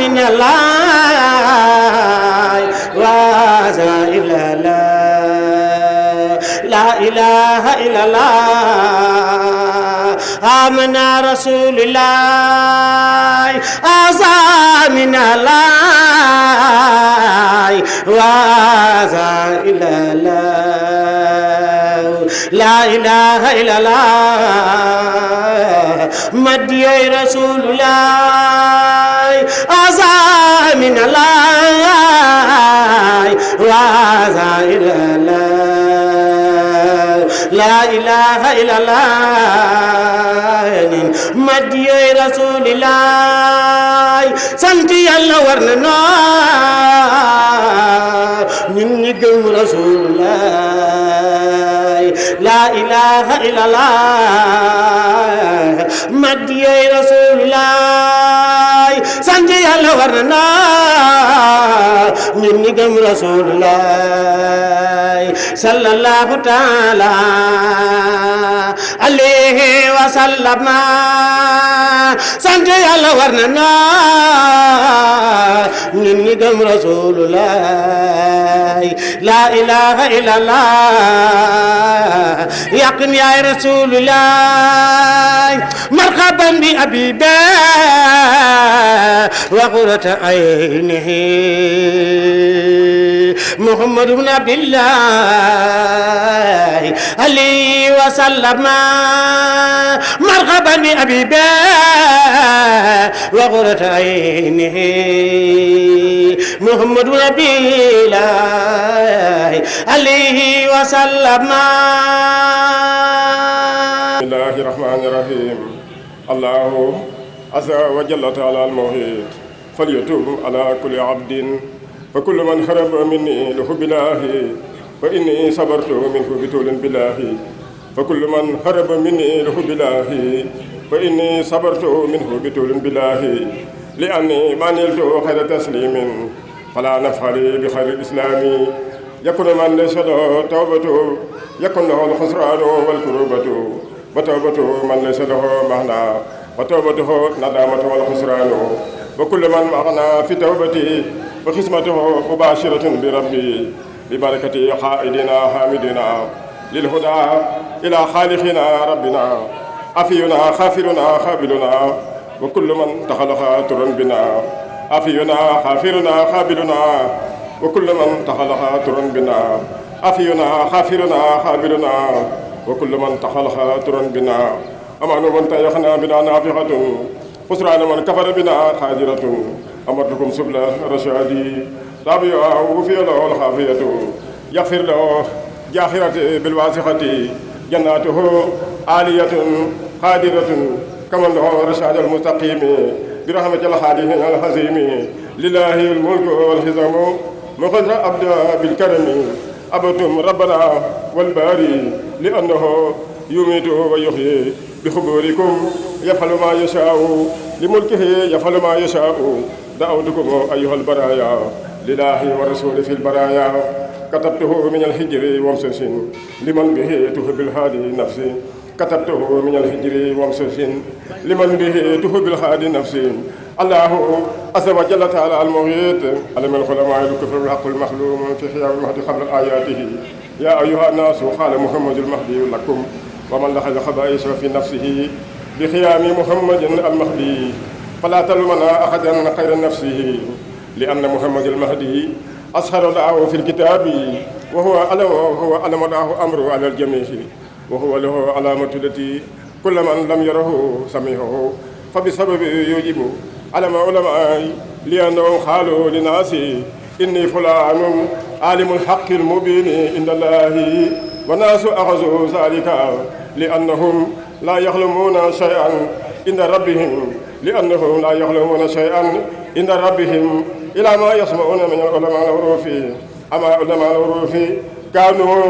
من الله وهذا إلا الله لا إله إلا الله آمنا رسول الله هذا من الله وهذا إلا الله لا إله إلا الله مدي رسول الله هذا من الله وهذا إلا الله لا إله إلا الله مدي رسول الله سنتي الله ورنا ننجم رسول الله لا إله إلا الله مدي رسول الله سنتي الله ورنا ننجم رسول الله صلى الله تعالى عليه وسلم سنتي الله ورنا ننجم رسول الله لا إله إلا الله يقن يا رسول الله مرحبا بأبي وقرة عينه محمد بن عبد الله عليه وسلم مرحبا بأبي وقرة عينه محمد بن عبد الله عليه وسلم. بسم الله الرحمن الرحيم. الله عز وجل تعالى الموحد فليتوب على كل عبد فكل من هرب مني لحب الله فإني صبرت منه بطول بالله فكل من هرب مني لحب الله فإني صبرت منه بطول بالله لأني ما نلت خير تسليم فلا نفعل بخير الإسلام يكون من ليس له توبة يكون له الخسران والكروبة وتوبة من ليس له معنى وتوبته ندامة والخسران وكل من معنا في توبتي وخصمته مباشرة بربي ببركة قائدنا حامدنا للهدى إلى خالقنا ربنا أفينا خافرنا خابلنا وكل من تخلق ترا بنا أفينا خافرنا خابلنا وكل من تخلق ترا بنا أفينا خافرنا خابلنا وكل من تخلق ترا بنا أمان من تيخنا بنا نافقة خسران من كفر بنا خاجرة أمرتكم سبل رشادي تابعه وفي له الخافية يغفر له جاخرة بالواسخة جناته عالية قادرة كمن له رشاد المستقيم برحمة الحادث الحزيم لله الملك والحزم مخزر أبدا بالكرم أبتم ربنا والباري لأنه يميت ويحيي بخبوركم يفعل ما يشاء لملكه يفعل ما يشاء دعوتكم أيها البرايا لله والرسول في البرايا كتبته من الهجر ومسس لمن به تحب الهادي نفسي كتبته من الهجر ومسس لمن به تحب الهادي نفسي الله عز وجل تعالى المغيث علم العلماء الكفر الحق المخلوم في خيار المهدي قبل آياته يا أيها الناس قال محمد المهدي لكم ومن لخذ خبائث في نفسه بخيام محمد المهدي فلا تلمنا أحدا خير نفسه لأن محمد المهدي أسهر له في الكتاب وهو علم له أمره على الجميع وهو له علامة التي كل من لم يره سمعه فبسبب يجب علم علماء لأنهم قالوا للناس إني فلان عالم الحق المبين عند الله والناس أخذوا ذلك لأنهم لا يظلمون شيئا عند ربهم لأنهم لا يظلمون شيئا عند ربهم إلى ما يسمعون من العلماء العروف أما علماء العروف كانوا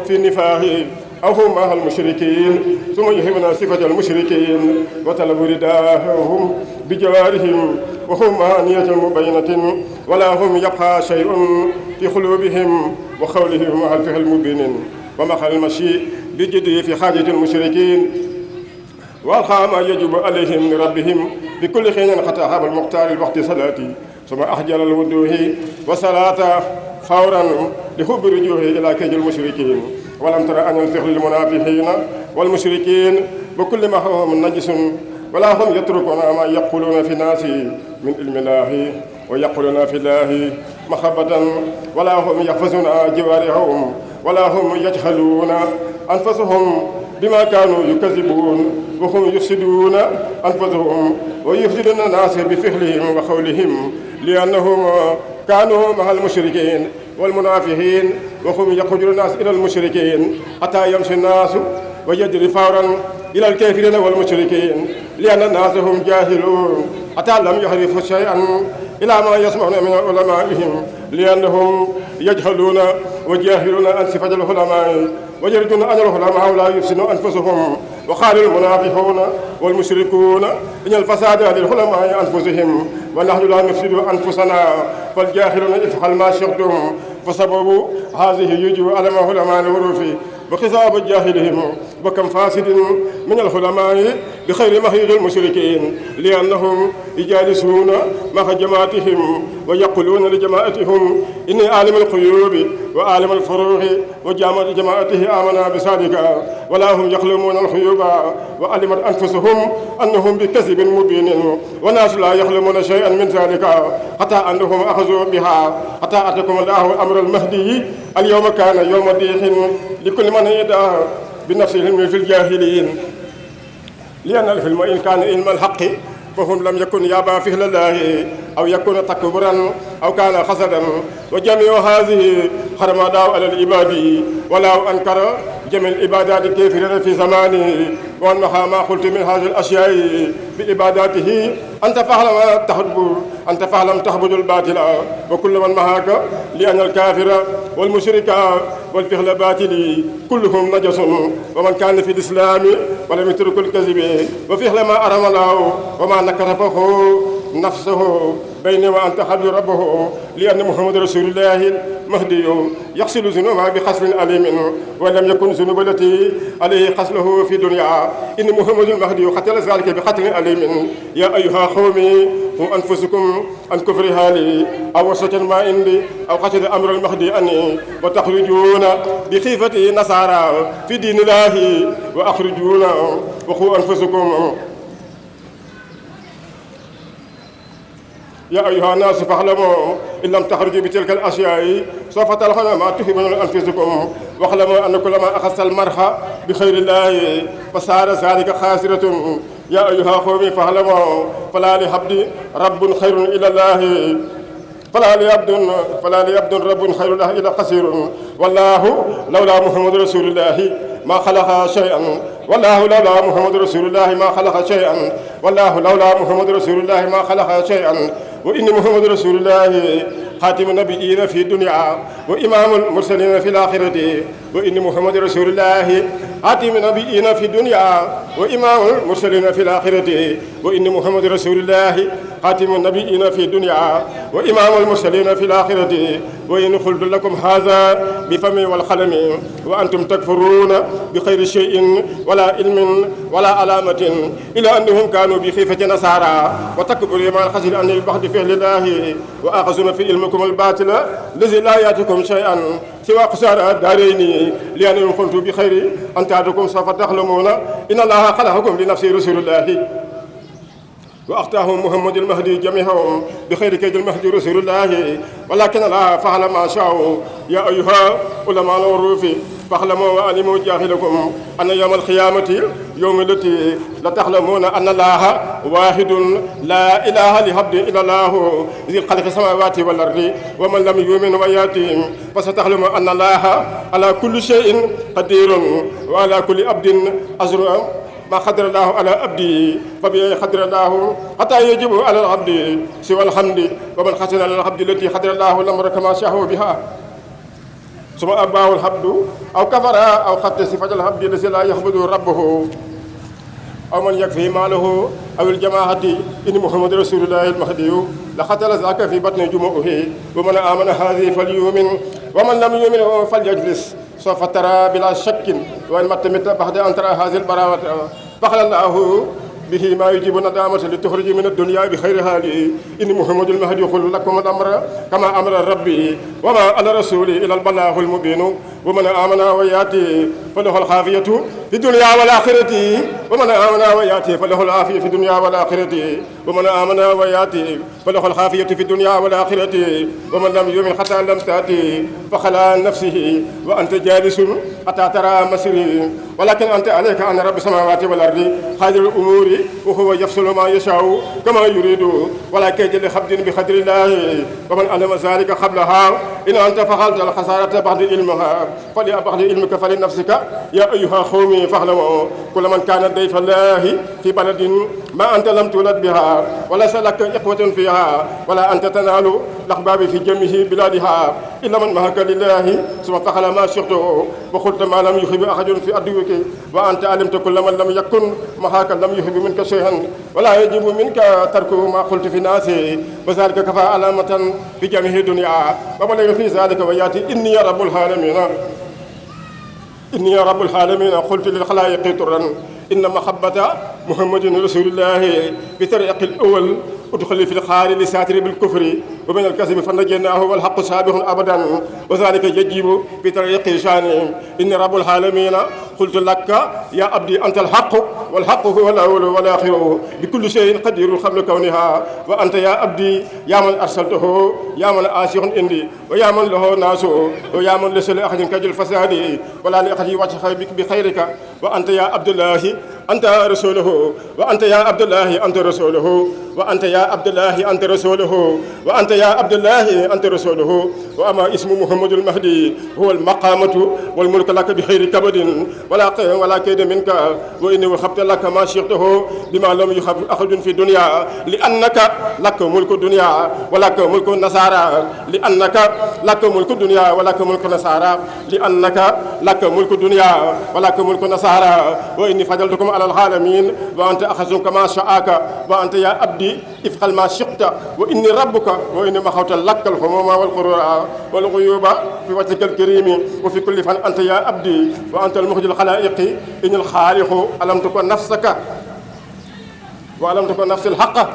في النفاق أو هم مع المشركين ثم يهمنا صفة المشركين وطلبوا رداءهم بجوارهم وهم نية مبينة ولا هم يبقى شيء في قلوبهم وقولهم مع الفعل المبين ومخل المشي بجد في حاجة المشركين وألقى ما يجب عليهم من ربهم بكل حين خطاب المختار الوقت صلاتي ثم أحجر الوضوء وصلاة فورا لحب رجوعه إلى كيد المشركين ولم تر أن الفعل المنافقين والمشركين بكل ما هو من نجس ولا هم يتركون ما يقولون في الناس من علم الله ويقولون في الله محبة ولا هم يحفظون جوارحهم ولا هم يجهلون أنفسهم بما كانوا يكذبون وهم يفسدون أنفسهم ويفسدون الناس بفعلهم وقولهم لأنهم كانوا مع المشركين والمنافقين وهم يخرجون الناس إلى المشركين حتى يمشي الناس ويجري فورا إلى الكافرين والمشركين لأن الناس هم جاهلون حتى لم يعرفوا شيئا إلى ما يسمعون من علمائهم لأنهم يجهلون وجاهلون عن صفة العلماء ويردون أن العلماء لا يفسدون أنفسهم وقال المنافقون والمشركون إن الفساد للعلماء أنفسهم ونحن لا نفسد أنفسنا فالجاهلون افعل ما شئتم فسبب هذه يجب على علماء العروف وخطاب جاهلهم وكم فاسد من العلماء بخير مهيج المشركين لأنهم يجالسون مع جماعتهم ويقولون لجماعتهم إني عالم الغيوب وعالم الفروع وجامع جماعته آمنا بذلك ولا هم يخلمون الغيوب وعلمت أنفسهم أنهم بكذب مبين والناس لا يخلمون شيئا من ذلك حتى أنهم أخذوا بها حتى أتاكم الله أمر المهدي اليوم كان يوم ضيق لكل من يدعى بنفس العلم في الجاهلين لأن العلم إن كان علم الحق فهم لم يكن يابا فعل الله أو يكون تكبرا أو كان حسدا وجميع هذه حرمات على العباد ولو أنكر جميع العبادات كافرين في زمانه وأنها ما قلت من هذه الأشياء بعباداته أنت فعلم تحبد الباطل وكل من معك لأن الكافر والمشرك والفعل باطل كلهم نجس ومن كان في الإسلام ولم يترك الكذب وفعل ما أرم الله وما نكرفه نفسه بين وأنت حبل ربه لأن محمد رسول الله المهدي يغسل ذنوبه بغسل أليم ولم يكن ذنوب التي عليه غسله في دنيا إن محمد المهدي قتل ذلك بقتل أليم يا أيها قومي هم أنفسكم عن كفر هالي أو وسط ما عندي أو قتل أمر المهدي أني وتخرجون بخيفة نصارى في دين الله وأخرجون وخوا أنفسكم يا أيها الناس فاعلموا إن لم تخرجوا بتلك الأشياء سوف تلقون ما تحبون أنفسكم واعلموا أن كل ما أخذت المرح بخير الله فصار ذلك خاسرة يا أيها قومي فاعلموا فلا لعبد رب خير إلى الله فلا لعبد رب خير الله إلى قصير والله لولا محمد رسول الله ما خلق شيئا والله لولا محمد رسول الله ما خلق شيئا والله لولا محمد رسول الله ما خلق شيئا وإن محمد رسول الله خاتم النبيين في الدنيا وإمام المرسلين في الآخرة وإن محمد رسول الله خاتم النبيين في الدنيا وإمام المرسلين في الآخرة وإن محمد رسول الله خاتم النبيين في الدنيا وإمام المرسلين في الآخرة وإن قلت لكم هذا بفمي والقلم وأنتم تكفرون بخير شيء ولا علم ولا علامة إلى أنهم كانوا بخيفة نصارى وتكبروا ما الخزي عن البحث فعل الله وأخذون في علمكم الباطل الذي لا يأتيكم شيئا سوى قصار الدارين لأنهم كنتم بخير أن تعدكم سوف تعلمون إن الله خلقكم لنفسه رسول الله وأختاهم محمد المهدي جميعهم بخير كيد المهدي رسول الله ولكن الله فعل ما شاء يا أيها علماء العروف فاعلموا وعلموا جاهلكم أن يوم القيامة يوم التي لتعلمون أن الله واحد لا إله لعبد إلا الله ذي خلق السماوات والأرض ومن لم يؤمن وياتهم فستعلمون أن الله على كل شيء قدير وعلى كل عبد أجر ما قدر الله على عبده فبأي قدر الله حتى يجب على العبد سوى الحمد ومن خسر على العبد التي قدر الله الأمر كما شاء بها ثم أباه العبد أو كفر أو خط صفة العبد الذي لا يعبد ربه أو من يكفي ماله أو الجماعة إن محمد رسول الله المهدي لقتل ذاك في بطن جمعه ومن آمن هذه فليؤمن ومن لم يؤمن فليجلس سوف ترى بلا شك وإن مت بعد أن ترى هذه البراءة فخل الله به ما يجيب ندامة لتخرج من الدنيا بخير حالي إني محمد المهدي يقول لكم الأمر كما أمر ربي وما على رسولي إلى البلاغ المبين ومن آمن وياتي فله الخافية في الدنيا والآخرة ومن آمن وياتي فله العافية في الدنيا والآخرة ومن آمن وياتي فله الخافية في الدنيا والآخرة ومن لم يؤمن حتى لم تأتي فخلا نفسه وأنت جالس حتى ترى مسيري ولكن أنت عليك أن رب السماوات والأرض خادر الأمور وهو يفصل ما يشاء كما يريد ولا كيد لخبد بقدر الله ومن علم ذلك قبلها إن أنت فعلت الخسارة بعد علمها فلبعد علمك فلنفسك يا أيها قومي فاعلموا كل من كان ضيف الله في بلد ما أنت لم تولد بها وليس لك إخوة فيها ولا أنت تنال الأحباب في جميع بلادها إلا من مهك لله ثم فعل ما شئته وقلت ما لم يحب أحد في عدوك وأنت علمت كل من لم يكن مهاك لم يحب منك شيئا ولا يجب منك ترك ما قلت في الناس وذلك كفى علامة في جميع الدنيا وبلغ في ذلك وياتي إني رب العالمين إني رب العالمين قلت للخلائق طرا إن محبة محمد رسول الله بطريق الأول ادخل في الخار لساتر بالكفر ومن الكذب فنجيناه والحق سابق أبدا وذلك يجب بطريق شان إن رب العالمين قلت لك يا عبدي أنت الحق والحق هو الأول والآخر بكل شيء قدير قبل كونها وأنت يا عبدي يا من أرسلته يا من آسر عندي ويا من له ناس ويا من ليس لأحد كجل فسادي ولا لأحد وجه بخيرك وأنت يا عبد الله أنت رسوله وأنت يا عبد الله أنت رسوله وأنت يا عبد الله أنت رسوله وأنت يا عبد الله أنت رسوله وأما اسم محمد المهدي هو المقامة والملك لك بخير كبد ولا كيد منك وإني وخبت لك ما شئته بما لم يخب أحد في الدنيا لأنك لك ملك الدنيا ولك ملك النصارى لأنك لك ملك الدنيا ولك ملك النصارى لأنك لك ملك الدنيا ولك ملك النصارى وإني فضلتكم على العالمين وأنت أخذ كما شاءك وأنت يا عبدي افعل ما شئت وإني ربك وإني مخوت لك الهموم والقرور والغيوب في وجهك الكريم وفي كل فن أنت يا عبدي وأنت المخرج الخلائق إن الخالق ألم تكن نفسك وألم تكن نفس الحق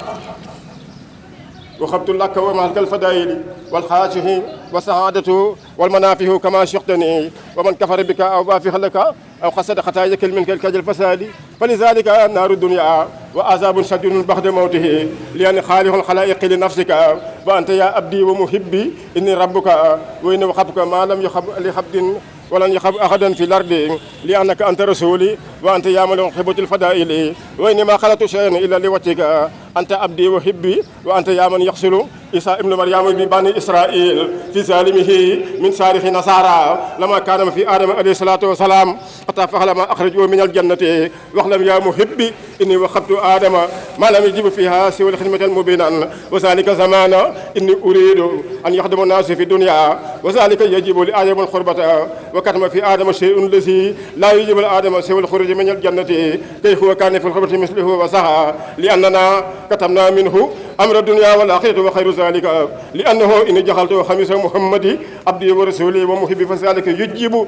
وخبت لك ومهلك الفدائل والخاشع والسعادة والمنافع كما شئتني ومن كفر بك أو بافخ لك أو قصد خطاياك منك الكجل الفساد فلذلك نار الدنيا وعذاب شديد بعد موته لأن خالق الخلائق لنفسك وأنت يا عبدي ومحبي إني ربك وإني وخبك ما لم يخب لخبد ولن يخب أحدا في الأرض لأنك أنت رسولي وأنت يا من يحب الفضائل وإني ما خلقت شيئا إلا لوجهك أنت عبدي وحبي وأنت يا من يغسل عيسى ابن مريم ببني إسرائيل في ظالمه من صارخ نصارى لما كان في آدم عليه الصلاة والسلام حتى فعل ما أخرجه من الجنة واعلم يا محبي إني وخبت آدم ما لم يجب فيها سوى الخدمة المبينا وذلك زمان إني أريد أن يخدم الناس في الدنيا وذلك يجب لآدم الخربة وكتم في آدم شيء الذي لا يجب لآدم سوى الخروج من الجنة كيف هو كان في الخربة مثله وسعى لأننا كتمنا منه أمر الدنيا والآخرة وخير ذلك لأنه إن جعلته خميس محمد عبدي ورسولي ومحبي فذلك يجب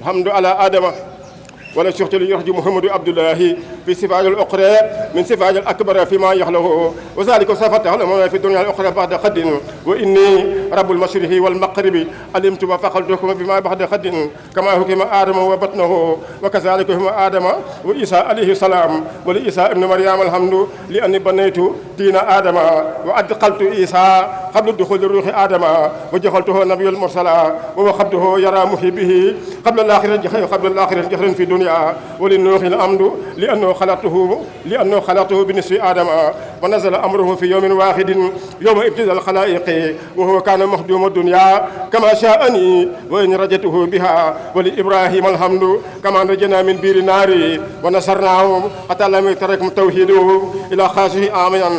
الحمد على آدم ولا شرط ليخرج محمد عبد الله في صفات الأخرى من صفات الأكبر فيما يخلقه وذلك صفته علمنا في الدنيا الأخرى بعد خد وإني رب المشرق والمغرب علمت وفقلتكم بما بعد خد كما حكم آدم وبطنه وكذلك حكم آدم وعيسى عليه السلام ولعيسى ابن مريم الحمد لأني بنيت دين آدم وأدخلت عيسى قبل دخول الروح آدم وجعلته نبي المرسل ووخبته يرى محبه قبل الآخرة جهرا في الدنيا ولنوح الأمر لأنه خلقته بنصف آدم ونزل أمره في يوم واحد يوم ابتدى الخلائق وهو كان مخدوم الدنيا كما شاءني وإن رجته بها ولإبراهيم الحمد كما نجنا من بير النار ونصرناه حتى لم يترك توحيده إلى خاصه آمنا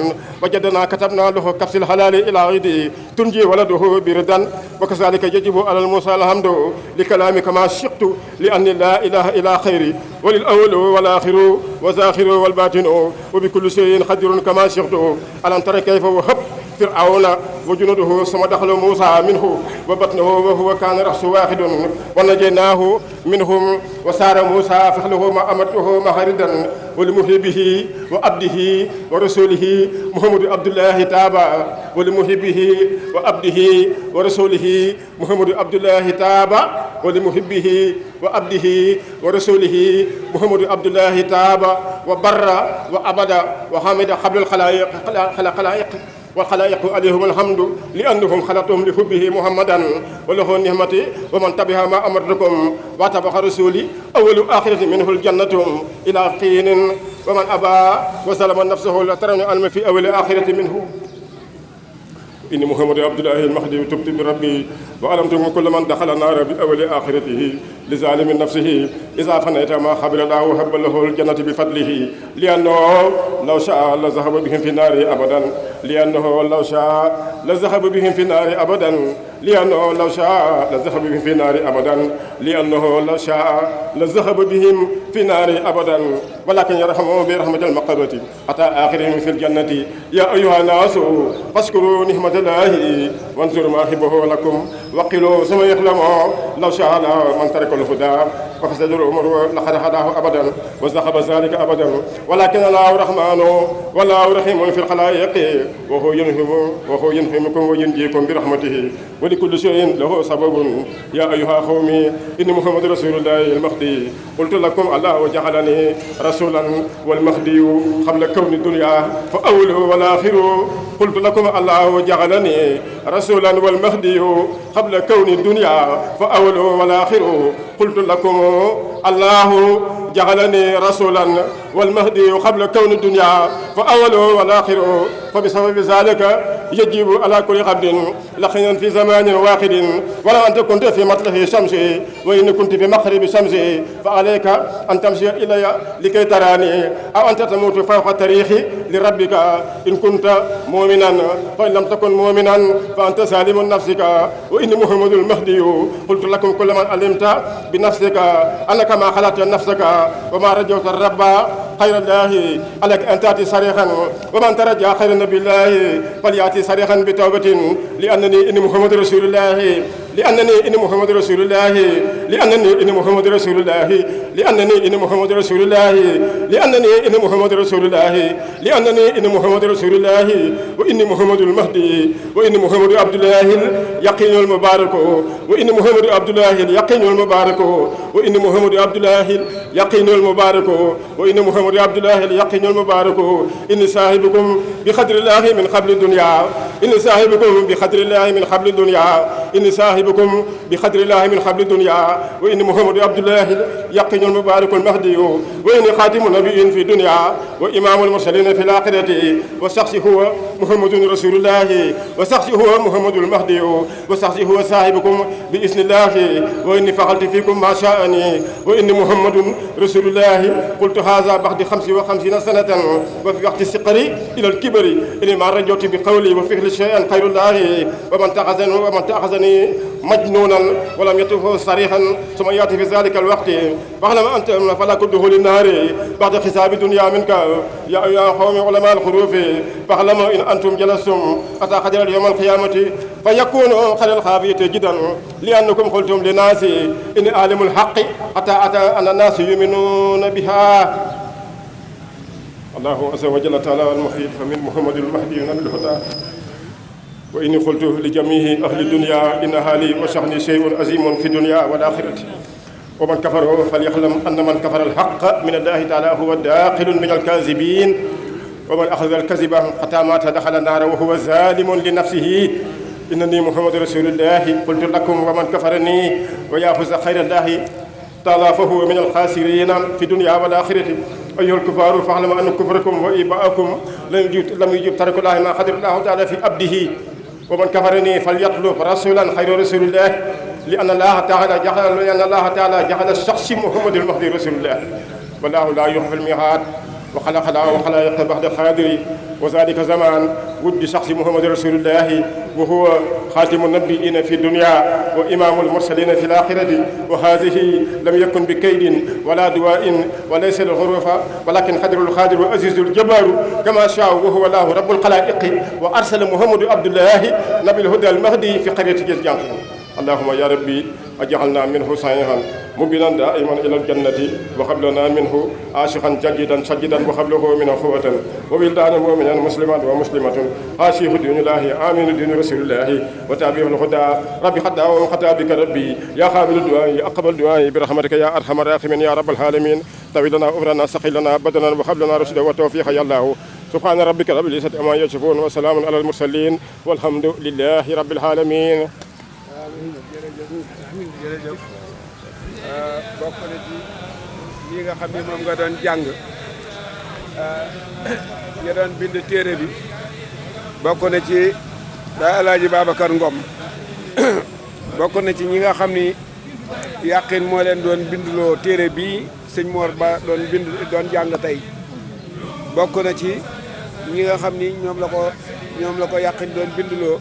وجدنا كتبنا له كبس الحلال إلى عيد تنجي ولده بردا وكذلك يجب على الموسى الحمد لكلامي كما شئت لأن لا إله إلا خيري وللأول والآخر والآخر والباطن وبكل شيء قدير كما شئت ألم تر كيف وهب فرعون وجنوده ثم دخل موسى منه وبطنه وهو كان رأس واحد ونجيناه منهم وسار موسى فخله ما أمرته مهردا ولمحبه وعبده ورسوله محمد عبد الله تابا ولمحبه وعبده ورسوله محمد عبد الله تابا ولمحبه وعبده ورسوله محمد عبد الله تابا وبر وعبد وحمد قبل الخلائق والخلائق عليهم الحمد لأنهم خلقتهم لحبه محمدا وله النعمة ومن تبع ما أمرتكم واتبع رسولي أول آخرة منه الجنة إلى قين ومن أبى وسلم نفسه لا ترون علم في أول آخرة منه إني محمد عبد الله المهدي تبت بربي وعلمت كل من دخل النار بأول آخرته لظالم نفسه إذا فنيت ما خبر الله وهب له الجنة بفضله لأنه لو شاء لذهب بهم في النار أبدا لأنه لو شاء لذهب بهم في النار أبدا لأنه لو شاء لذهب بهم في النار أبدا لأنه لو شاء لذهب بهم في النار أبدا ولكن يرحمهم برحمة المقربة حتى آخرهم في الجنة يا أيها الناس فاشكروا نعمة الله وانظروا ما هبه لكم وقلوا ثم يعلموا لو شاء من ترك الهدى وفسد الأمور لقد هداه أبدا وذهب ذلك أبدا ولكن الله رحمن والله رحيم في الخلائق وهو ينهمكم وينجيكم برحمته ولكل شيء له سبب يا أيها قومي إن محمد رسول الله المهدي قلت لكم الله جعلني رسولا والمهدي قبل كون الدنيا فأول والآخر قلت لكم الله جعلني رسولا والمهدي قبل كون الدنيا فأول والآخر قلت لكم الله جعلني رسولا والمهدي قبل كون الدنيا فأول والآخر فبسبب ذلك يجب على كل عبد لقيا في زمان واحد ولو أنت كنت في مطلع الشمس وإن كنت في مغرب الشمس فعليك أن تمشي إلي لكي تراني أو أنت تموت فوق التاريخ لربك إن كنت مؤمنا فإن لم تكن مؤمنا فأنت سالم نفسك وإن محمد المهدي قلت لكم كل من علمت بنفسك أنك ما خلقت نفسك وما رجوت الرب خير الله عليك أن تأتي صريحا ومن ترجى خير النبي الله فليأتي صريحا بتوبة لأنني إن محمد رسول الله لأنني إن محمد رسول الله لأنني إن محمد رسول الله لأنني إن محمد رسول الله لأنني إن محمد رسول الله لأنني إن محمد رسول الله وإن محمد المهدي وإن محمد عبد الله اليقين المبارك وإن محمد عبد الله اليقين المبارك وإن محمد عبد الله اليقين المبارك وإن محمد عبد الله اليقين المبارك إن صاحبكم بقدر الله من قبل الدنيا إن صاحبكم بقدر الله من قبل الدنيا إن صاحبكم بقدر الله من قبل الدنيا وإن محمد عبد الله اليقين المبارك المهدي وإن خاتم النبيين في الدنيا وإمام المرسلين في الآخرة وشخص هو محمد رسول الله وشخص هو محمد المهدي وشخص هو صاحبكم بإذن الله وإني فعلت فيكم ما شاءني وإن محمد رسول الله قلت هذا بعد 55 سنة وفي وقت الصغر إلى الكبر إني ما رجوت بقولي وفعل شيئا خير الله ومن تأخذني مجنونا ولم يتوه صريحا ثم يأتي في ذلك الوقت فاعلم أنت فلا كدخول النار بعد حساب الدنيا منك يا أيها قوم علماء الخروف فاعلموا إن أنتم جلستم حتى قدر يوم القيامة فيكون خير الخافية جدا لأنكم قلتم للناس إن أعلم الحق حتى أتى أن الناس يؤمنون بها الله عز وجل تعالى المحيط فمن محمد المهدي نبي الهدى وإني قلت لجميع أهل الدنيا إن هالي وشأني شيء عظيم في الدنيا والآخرة ومن كفره فليعلم أن من كفر الحق من الله تعالى هو داخل من الكاذبين ومن أخذ الكذب حتى مات دخل النار وهو ظالم لنفسه إنني محمد رسول الله قلت لكم ومن كفرني ويأخذ خير الله تعالى فهو من الخاسرين في الدنيا والآخرة أيها الكفار فاعلموا أن كفركم وإباءكم لم يجب ترك الله ما قدر الله تعالى في عبده ومن كفرني فليطلب رسولا خير رسول الله لأن الله تعالى جعل الشخص محمد المهدي رسول الله والله لا يخلف الميعاد وخلق الله وخلائق بعد قادر وذلك زمان ود شخص محمد رسول الله وهو خاتم النبيين في الدنيا وإمام المرسلين في الآخرة وهذه لم يكن بكيد ولا دواء وليس الغروف ولكن قدر القادر وعزيز الجبار كما شاء وهو الله رب الخلائق وأرسل محمد عبد الله نبي الهدى المهدي في قرية جزجان اللهم يا ربي أجعلنا منه صحيحا مبينا دائما إلى الجنة وهب لنا منه عاشقا جديدا سجدا وهب له منه قوة وولدانا مؤمنا مسلما ومسلمة عاشق دين الله آمين دين رسول الله وتابع الهدى ربي خدا وخدا بك ربي يا قابل الدعاء أقبل دعائي برحمتك يا أرحم الراحمين يا رب العالمين طويل لنا أمرنا سقي لنا بدنا وهب لنا رشدا وتوفيقا يا الله سبحان ربك رب العزة عما يصفون وسلام على المرسلين والحمد لله رب العالمين. jërëjëf bokk na ci lii nga xam ne moom nga doon jàng ñi doon bind téere bi bokk na ci Baay Alaaji Babacar Ngom bokk na ci ñi nga xam ni yàqin moo leen doon bindloo téere bii sëñ Mor Ba doon jàng tey bokk na ci ñi nga xam ni ñoom la ko yàqin doon bindloo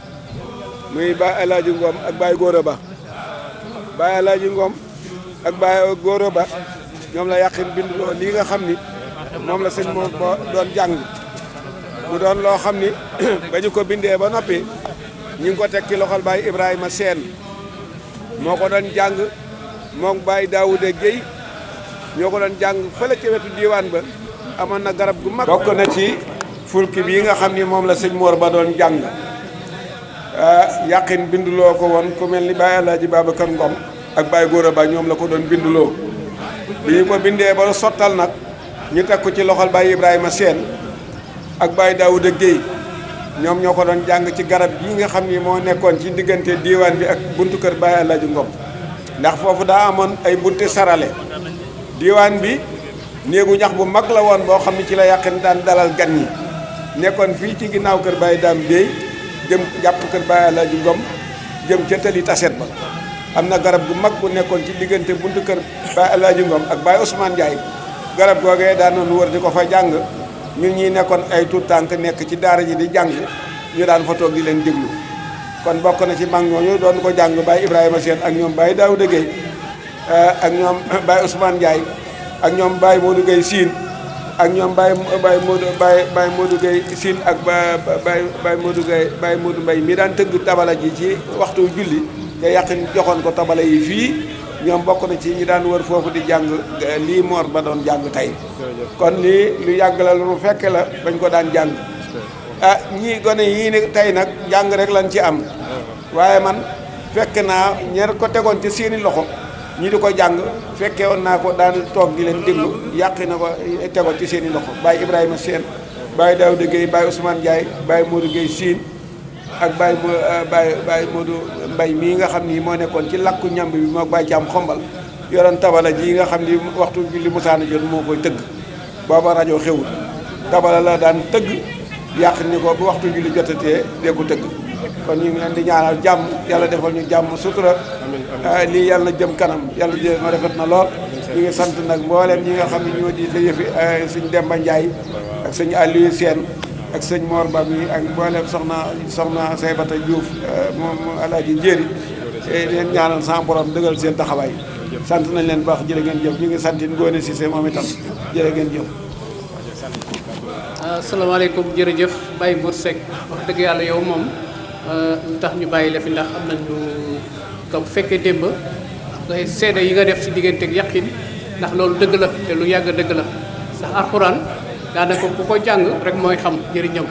muy Baay Alaaji Ngom ak Baay Góora Ba Baay Alaaji Ngom ak Baay Góora Ba ñoom la yàqin bindloo lii nga xam ni moom la sëñ Mor Ba doon jàng mu doon loo xam ni ba ñu ko bindee ba noppi ñu ngi ko teg ci loxol Baay Ibrahima Seen moo ko doon jàng moom Baay Daawuda Géy ñoo ko doon jàng fële ci wetu diiwaan ba amoon na garab gu mag bokk na ci fulki bii nga xam ni moom la sëñ Mor Ba doon jàng yàqin binduloo ko woon ku mel ni Baay Alaaji Babacar Ngom ak Baay Góora Ba ñoom la ko doon binduloo bi ñu ko bindee ba sottal nag ñu teg ko ci loxol Baay Ibrahima Seen ak Baay Daawuda Géy ñoom ñoo ko doon jàng ci garab gii nga xam ni moo nekkoon ci diggante diiwaan bi ak buntu kër Baay Alaaji Ngom ndax foofu daa amoon ay bunti sarale diiwaan bi néegu ñax bu mag la woon boo xam ni ci la yàqin daan dalal gan ñi nekkoon fii ci ginnaaw kër Baay Daam Géy jëm jàpp kër Baay Alaaji Ngom jëm ca tali taset ba am na garab gu mag bu nekkoon ci diggante buntu kër Baay Alaaji Ngom ak Baay Ousmane Ndiaye garab googee daan nañu wër di ko fa jàng ñun ñi nekkoon ay tuut tànk nekk ci daara ji di jàng ñu daan fa toog di leen déglu kon bokk na ci mag ñooñu doon ko jàng Baay Ibrahima Seen ak ñoom Baay Daawuda Géy ak ñoom Baay Ousmane Ndiaye ak ñoom Baay Modou Géy Siin ak ñoom Baay Modou Géy Siin ak Baay Modou Géy Baay Modou Mbay mi daan tëgg tabala ji ci waxtu julli te yàqin joxoon ko tabala yi fii ñoom bokk na ci ñi daan wër foofu di jàng lii Mor Ba doon jàng tey kon lii lu yàgg la lu fekke la bañ ko daan jàng ñii gone yii ni tey nag jàng rek lañ ci am waaye man fekk naa ñeer ko tegoon ci seeni loxo ñi di ko jàng fekke woon naa ko daan toog di leen déglu yàqi na ko tegoon ci seeni loxo Baay Ibrahima Seen Baay Daawuda Géy Baay Ousmane Ndiaye Baay Modou Géy Siin ak Baay Modou Mbay mii nga xam ni moo nekkoon ci lakku ñamb bi moo Baay Caam Xombal yoroon tabala ji nga xam ni waxtu bi li musaana jot moo koy tëgg booba rajo xewul tabala la daan tëgg yàq ni ko bu waxtu julli jotatee dee ko tëgg kon ñu ngi leen di ñaanal jàmm yàlla defal ñu jàmm sutura lii yàlla na jëm kanam yàlla jë ma rafet na lool ñu ngi sant nag mbooleem ñi nga xam ne ñoo di te yëfi sëñ Demba Ndiaye ak sëñ Aliou Sène ak sëñ Mor Ba mi ak mbooleem soxna Saybata Diouf moom Alaaji Njéeri leen ñaanal sa borom dëggal seen taxawaay sant nañ leen baax jërë ngeen jëf ñu ngi santin Ngoone Cissé moom itam jërë ngeen jëf asalaamaaleykum jërëjëf Baye Mour Seck wax dëgg yàlla yow moom lu tax ñu bàyyi la fi ndax am nañu ko bu fekkee démb ngay seede yi nga def ci digganteeg yaqin ndax loolu dëgg la te lu yàgg dëgg la sax alxuraan daanaka ku ko jàng rek mooy xam njëriñam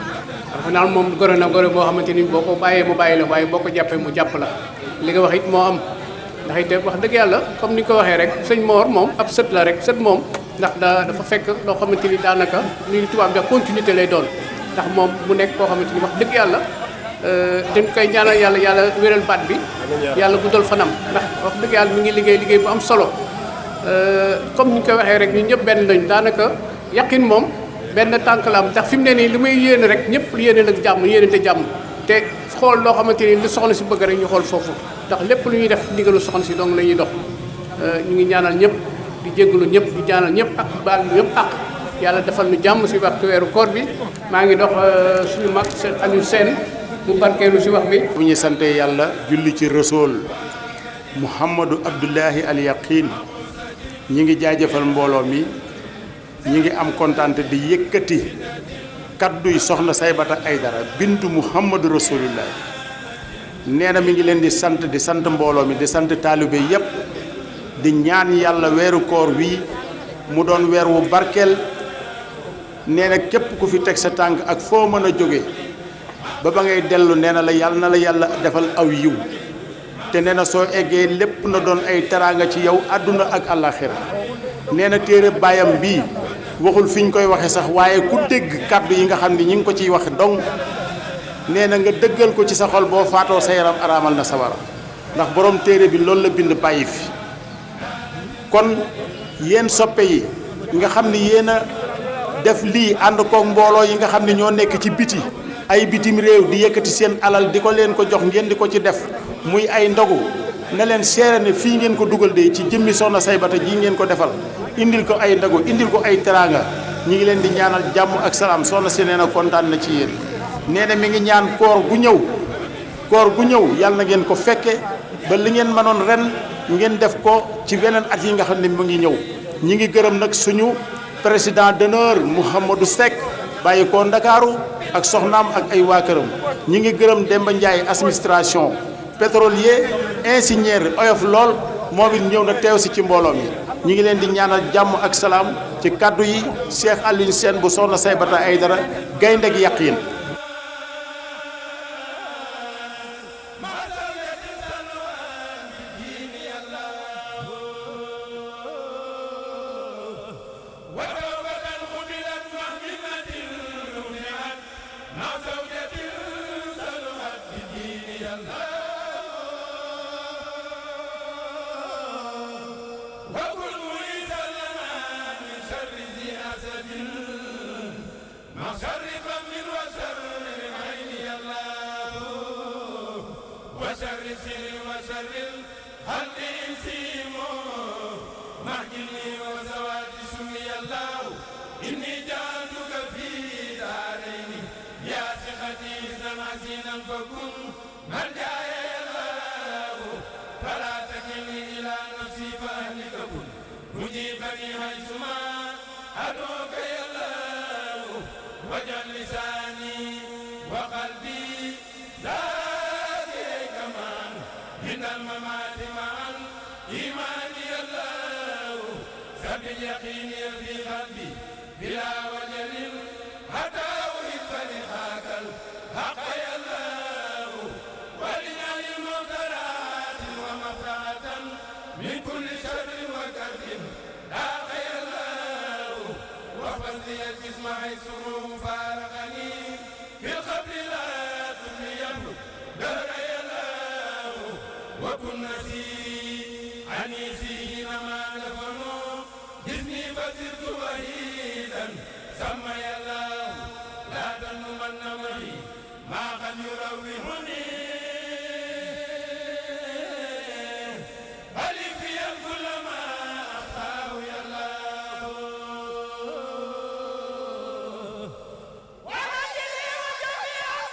dafa naan moom gore na gore boo xamante ni boo ko bàyyee mu bàyyi la waaye boo ko jàppee mu jàpp la li nga wax it moo am ndax it wax dëgg yàlla comme ni ñu ko waxee rek sëñ Mor moom ab sët la rek sët moom ndax dafa fekk loo xamante ni daanaka li tubaab bi continuité lay doon ndax moom mu nekk koo xamante ni wax dëgg yàlla dañ koy ñaanal yàlla wéral baat bi yàlla guddal fanam ndax wax dëgg yàlla mi ngi liggéey bu am solo comme ni ñu koy waxee rek ñun ñëpp benn lañ daanaka yaqin moom benn tànk la am ndax fi mu ne nii li muy yéene rek ñëpp yéene la jàmm yéenente jàmm te xool loo xamante ni lu soxna si bëgg rek ñu xool foofu ndax lépp lu ñuy def ndigalu soxna si donc la ñuy dox ñu ngi ñaanal ñëpp di jégalu ñëpp di ñaanal ñëpp ak baal ñëpp ak yàlla defal ñu jàmm si waxtu weeru koor bi maa ngi dox suñu mag seen Aliou Sène mu barkeelu si wax bi. bu ñu sante yàlla julli ci Rasool Mouhamadou Abdoulahi Al Yaqin ñi ngi jaajëfal mbooloo mi ñi ngi am kontaan di yëkkati kadduy soxna Saybata Aydara bintu Mouhamadou Rasulullah nee na mi ngi leen di sant mbooloo mi di sant taalibe yépp di ñaan yàlla weeru koor wii mu doon weer wu barkeel. nee na képp ku fi teg sa tànk ak foo mën a jóge ba ngay dellu nee na la yàlla defal aw yiw te nee na soo eggee lépp na doon ay teraanga ci yow àdduna ak àllaaxira nee na téere baayam bii waxul fi ñu koy waxe sax waaye ku dégg kàddu yi nga xam ne ñi ngi ko ciy wax donc nee na nga dëggal ko ci sa xol boo faatoo sa yaram araamal na sawara ndax borom téere bi loolu la bind bàyyi fi kon yéen soppe yi nga xam ne yéen a def lii ànd koog mbooloo yi nga xam ne ñoo nekk ci biti ay bitim réew di yëkkati seen alal di ko leen ko jox ngeen di ko ci def muy ay ndogu na leen seere ne fii ngeen ko dugal de ci jëmmi soxna Saybata ji ngeen ko defal indil ko ay ndogu indil ko ay teraanga ñi ngi leen di ñaanal jàmm ak salaam soxna si nee na kontaan na ci yéen nee na mi ngi ñaan koor gu ñëw yàlla na ngeen ko fekke ba li ngeen mënoon ren ngeen def ko ci beneen at yi nga xam ne mu ngi ñëw ñi ngi gërëm nag suñu président d'honneur Mouhamadou Seck bàyyi ko Ndakaaru ak soxnaam ak ay waa këram ñi ngi gërëm Demba Ndiaye administration pétrolier ingénieur oyof lool moom it ñëw na teew si ci mbooloo mi ñi ngi leen di ñaanal jàmm ak salaam ci kaddu yi Cheikh Alioune Sène bu soxna Saybata Aïdara gaynde gi Yaqiin وكن نسي عني فيه نما